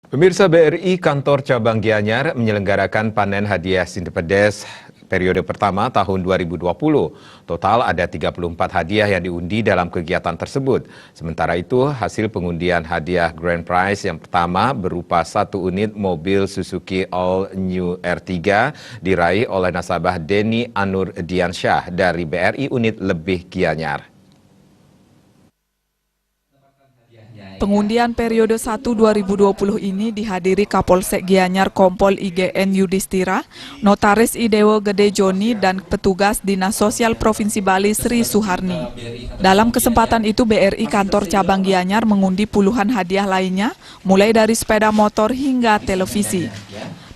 Pemirsa, BRI Kantor Cabang Gianyar menyelenggarakan panen hadiah Sinterpedes periode pertama tahun 2020. Total ada 34 hadiah yang diundi dalam kegiatan tersebut. Sementara itu, hasil pengundian hadiah Grand Prize yang pertama berupa 1 unit mobil Suzuki All New R3 diraih oleh nasabah Denny Anur Diansyah dari BRI Unit Lebih Gianyar. Pengundian periode 1 2020 ini dihadiri Kapolsek Gianyar Kompol IGN Yudhistira, Notaris Idewo Gede Joni, dan petugas Dinas Sosial Provinsi Bali Sri Suharni. Dalam kesempatan itu BRI Kantor Cabang Gianyar mengundi puluhan hadiah lainnya, mulai dari sepeda motor hingga televisi.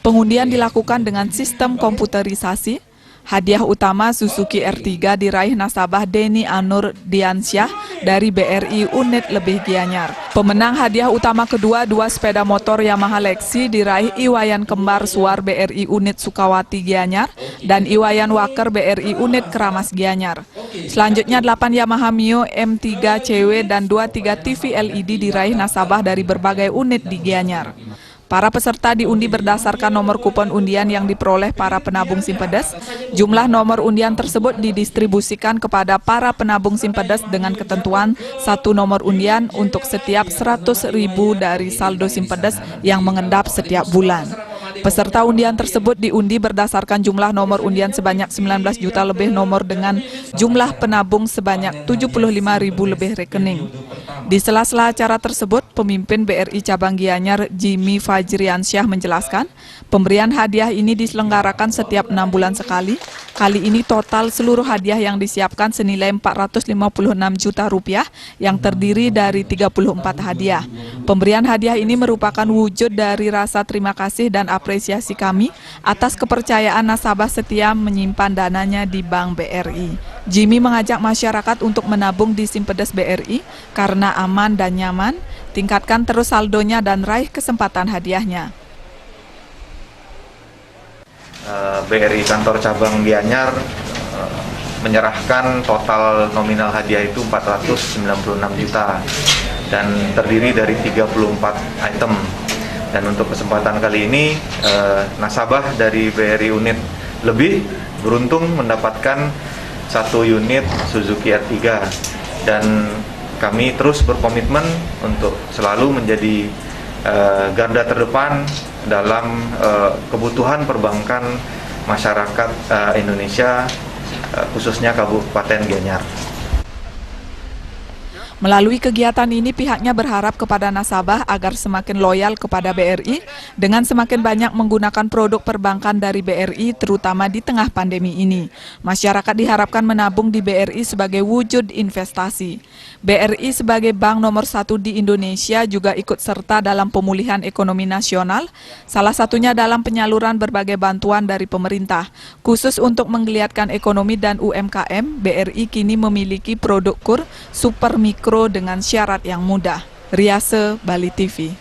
Pengundian dilakukan dengan sistem komputerisasi. Hadiah utama Suzuki R3 diraih nasabah Denny Anur Diansyah dari BRI Unit Lebih Gianyar. Pemenang hadiah utama kedua 2 sepeda motor Yamaha Lexi diraih Iwayan Kembar Suar BRI Unit Sukawati Gianyar dan Iwayan Waker BRI Unit Keramas Gianyar. Selanjutnya 8 Yamaha Mio M3 CW dan 23 TV LED diraih nasabah dari berbagai unit di Gianyar. Para peserta diundi berdasarkan nomor kupon undian yang diperoleh para penabung Simpedes. Jumlah nomor undian tersebut didistribusikan kepada para penabung Simpedes dengan ketentuan 1 nomor undian untuk setiap 100.000 dari saldo Simpedes yang mengendap setiap bulan. Peserta undian tersebut diundi berdasarkan jumlah nomor undian sebanyak 19 juta lebih nomor dengan jumlah penabung sebanyak 75.000 lebih rekening. Di sela-sela acara tersebut, pemimpin BRI Cabang Gianyar Jimmy Fajriansyah menjelaskan, pemberian hadiah ini diselenggarakan setiap 6 bulan sekali. Kali ini total seluruh hadiah yang disiapkan senilai 456 juta rupiah yang terdiri dari 34 hadiah. Pemberian hadiah ini merupakan wujud dari rasa terima kasih dan apresiasi kami atas kepercayaan nasabah setia menyimpan dananya di Bank BRI. Jimmy mengajak masyarakat untuk menabung di Simpedes BRI karena aman dan nyaman, tingkatkan terus saldonya dan raih kesempatan hadiahnya. BRI Kantor Cabang Gianyar menyerahkan total nominal hadiah itu 496 juta dan terdiri dari 34 item. Dan untuk kesempatan kali ini, nasabah dari BRI Unit Lebih beruntung mendapatkan 1 unit Suzuki R3 dan kami terus berkomitmen untuk selalu menjadi garda terdepan dalam kebutuhan perbankan masyarakat Indonesia, khususnya Kabupaten Gianyar. Melalui kegiatan ini pihaknya berharap kepada nasabah agar semakin loyal kepada BRI dengan semakin banyak menggunakan produk perbankan dari BRI terutama di tengah pandemi ini. Masyarakat diharapkan menabung di BRI sebagai wujud investasi. BRI sebagai bank nomor 1 di Indonesia juga ikut serta dalam pemulihan ekonomi nasional, salah satunya dalam penyaluran berbagai bantuan dari pemerintah. Khusus untuk menggeliatkan ekonomi dan UMKM, BRI kini memiliki produk KUR Super Mikro dengan syarat yang mudah. Riase, Bali TV.